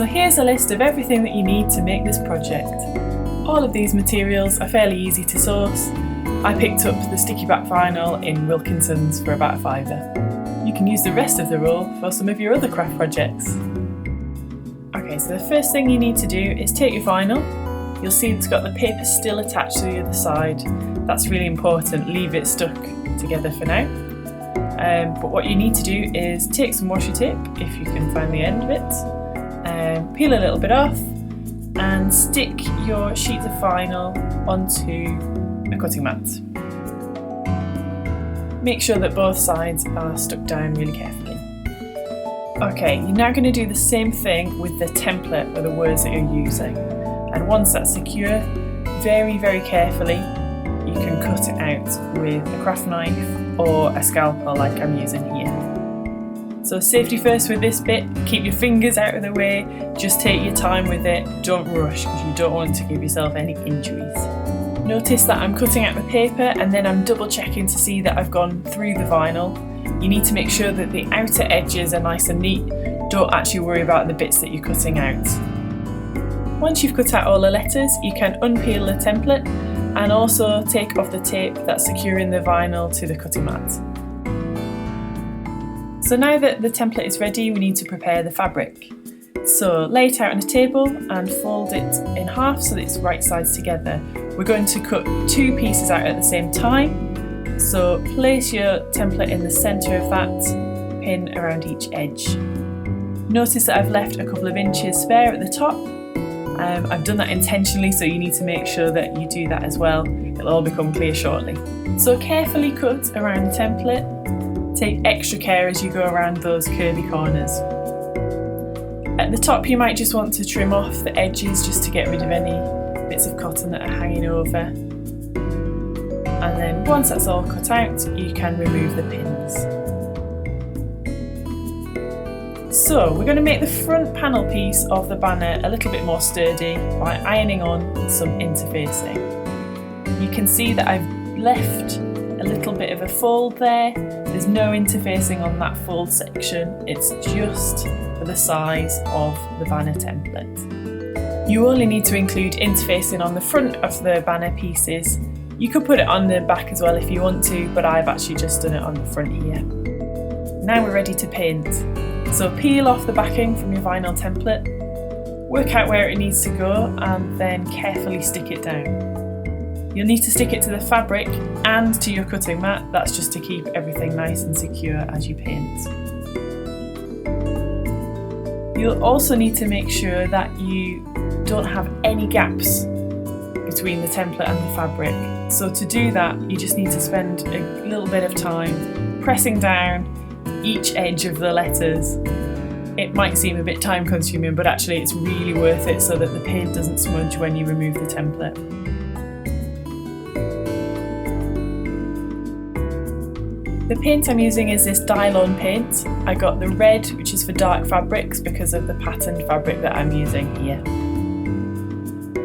So here's a list of everything that you need to make this project. All of these materials are fairly easy to source. I picked up the sticky back vinyl in Wilkinson's for about £5. You can use the rest of the roll for some of your other craft projects. Okay, so the first thing you need to do is take your vinyl. You'll see it's got the paper still attached to the other side. That's really important, leave it stuck together for now. But what you need to do is take some washi tape, if you can find the end of it, peel a little bit off and stick your sheets of vinyl onto a cutting mat. Make sure that both sides are stuck down really carefully. Okay, you're now going to do the same thing with the template or the words that you're using. And once that's secure, very, very carefully, you can cut it out with a craft knife or a scalpel like I'm using here. So safety first with this bit, keep your fingers out of the way, just take your time with it, don't rush because you don't want to give yourself any injuries. Notice that I'm cutting out the paper and then I'm double checking to see that I've gone through the vinyl. You need to make sure that the outer edges are nice and neat, don't actually worry about the bits that you're cutting out. Once you've cut out all the letters, you can unpeel the template and also take off the tape that's securing the vinyl to the cutting mat. So now that the template is ready, we need to prepare the fabric. So lay it out on a table and fold it in half so that it's right sides together. We're going to cut two pieces out at the same time. So place your template in the centre of that, pin around each edge. Notice that I've left a couple of inches spare at the top. I've done that intentionally, so you need to make sure that you do that as well. It'll all become clear shortly. So carefully cut around the template. Take extra care as you go around those curvy corners. At the top you might just want to trim off the edges just to get rid of any bits of cotton that are hanging over. And then once that's all cut out, you can remove the pins. So we're going to make the front panel piece of the banner a little bit more sturdy by ironing on some interfacing. You can see that I've left a little bit of a fold there. There's no interfacing on that fold section, it's just for the size of the banner template. You only need to include interfacing on the front of the banner pieces. You could put it on the back as well if you want to, but I've actually just done it on the front here. Now we're ready to paint. So peel off the backing from your vinyl template, work out where it needs to go and then carefully stick it down. You'll need to stick it to the fabric and to your cutting mat, that's just to keep everything nice and secure as you paint. You'll also need to make sure that you don't have any gaps between the template and the fabric. So to do that, you just need to spend a little bit of time pressing down each edge of the letters. It might seem a bit time consuming, but actually it's really worth it so that the paint doesn't smudge when you remove the template. The paint I'm using is this Dylon paint. I got the red, which is for dark fabrics because of the patterned fabric that I'm using here.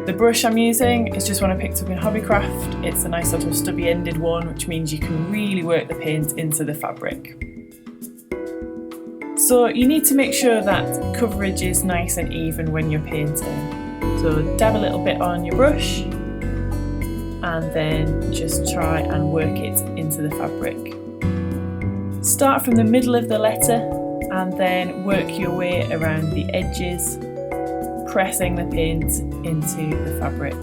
The brush I'm using is just one I picked up in Hobbycraft. It's a nice sort of stubby ended one, which means you can really work the paint into the fabric. So you need to make sure that coverage is nice and even when you're painting. So dab a little bit on your brush and then just try and work it into the fabric. Start from the middle of the letter and then work your way around the edges, pressing the paint into the fabric.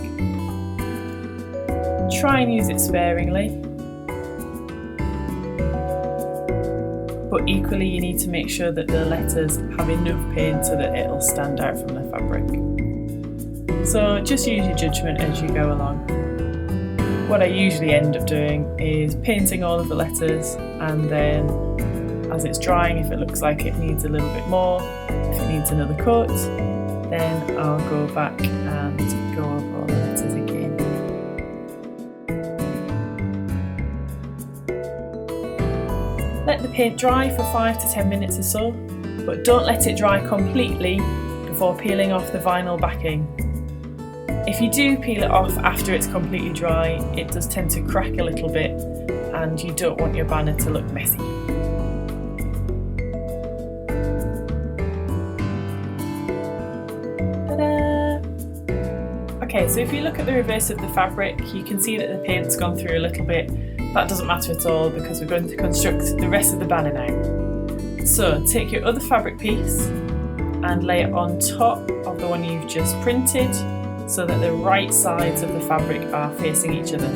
Try and use it sparingly. But equally you need to make sure that the letters have enough paint so that it'll stand out from the fabric. So just use your judgment as you go along. What I usually end up doing is painting all of the letters and then as it's drying, if it looks like it needs a little bit more, if it needs another coat, then I'll go back and go over all the letters again. Let the paint dry for 5 to 10 minutes or so, but don't let it dry completely before peeling off the vinyl backing. If you do peel it off after it's completely dry, it does tend to crack a little bit and you don't want your banner to look messy. Okay, so if you look at the reverse of the fabric, you can see that the paint's gone through a little bit. That doesn't matter at all because we're going to construct the rest of the banner now. So take your other fabric piece and lay it on top of the one you've just printed so that the right sides of the fabric are facing each other.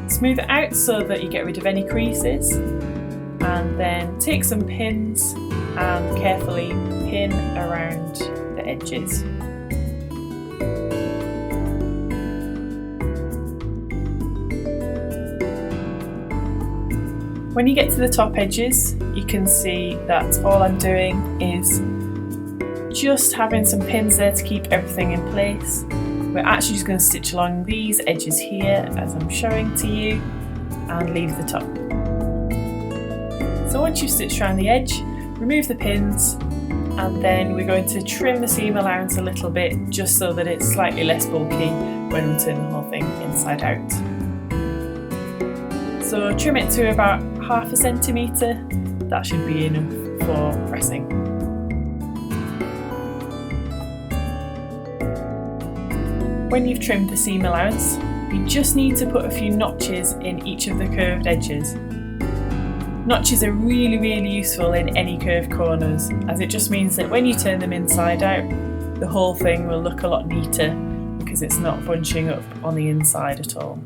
Smooth it out so that you get rid of any creases, and then take some pins and carefully pin around the edges. When you get to the top edges, you can see that all I'm doing is just having some pins there to keep everything in place. We're actually just going to stitch along these edges here as I'm showing to you and leave the top. So once you've stitched around the edge, remove the pins, and then we're going to trim the seam allowance a little bit just so that it's slightly less bulky when we turn the whole thing inside out. So trim it to about 1/2 centimetre, that should be enough for pressing. When you've trimmed the seam allowance, you just need to put a few notches in each of the curved edges. Notches are really useful in any curved corners, as it just means that when you turn them inside out, the whole thing will look a lot neater because it's not bunching up on the inside at all.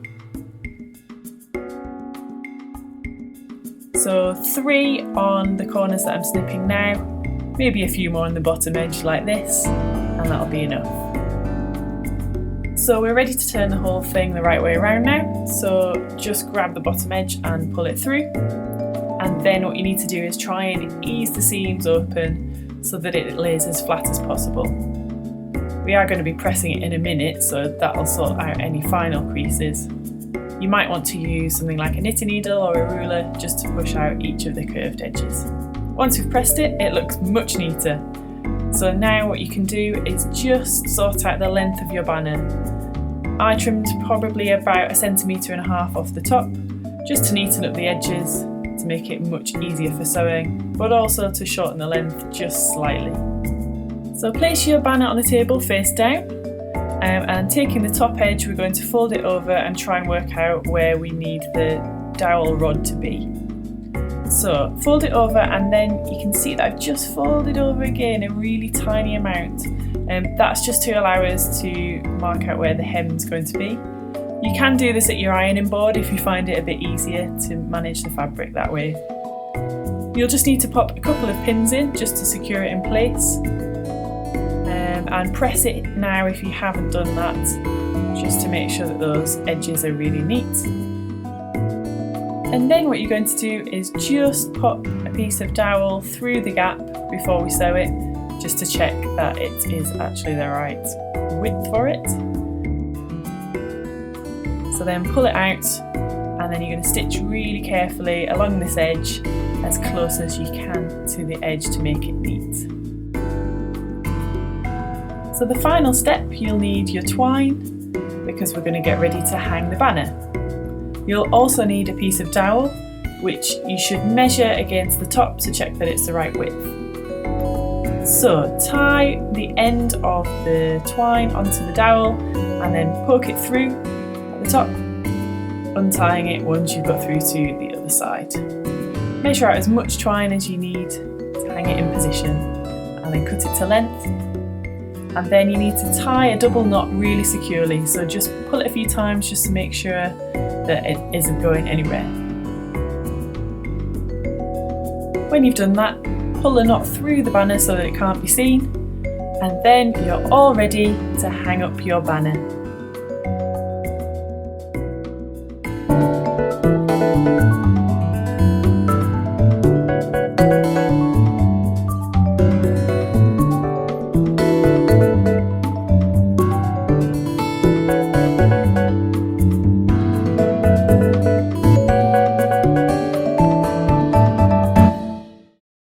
So 3 on the corners that I'm snipping now, maybe a few more on the bottom edge like this, and that'll be enough. So we're ready to turn the whole thing the right way around now, so just grab the bottom edge and pull it through, and then what you need to do is try and ease the seams open so that it lays as flat as possible. We are going to be pressing it in a minute, so that'll sort out any final creases. You might want to use something like a knitting needle or a ruler just to push out each of the curved edges. Once we've pressed it, it looks much neater. So now what you can do is just sort out the length of your banner. I trimmed probably about 1.5 centimetres off the top, just to neaten up the edges, to make it much easier for sewing, but also to shorten the length just slightly. So place your banner on the table face down, and taking the top edge, we're going to fold it over and try and work out where we need the dowel rod to be. So fold it over, and then you can see that I've just folded over again a really tiny amount. That's just to allow us to mark out where the hem's going to be. You can do this at your ironing board if you find it a bit easier to manage the fabric that way. You'll just need to pop a couple of pins in just to secure it in place. And press it now if you haven't done that, just to make sure that those edges are really neat. And then what you're going to do is just pop a piece of dowel through the gap before we sew it, just to check that it is actually the right width for it. So then pull it out, and then you're going to stitch really carefully along this edge as close as you can to the edge to make it neat. So the final step, you'll need your twine, because we're going to get ready to hang the banner. You'll also need a piece of dowel, which you should measure against the top to check that it's the right width. So tie the end of the twine onto the dowel and then poke it through at the top, untying it once you've got through to the other side. Measure out as much twine as you need to hang it in position, and then cut it to length. And then you need to tie a double knot really securely, so just pull it a few times just to make sure that it isn't going anywhere. When you've done that, pull the knot through the banner so that it can't be seen, and then you're all ready to hang up your banner.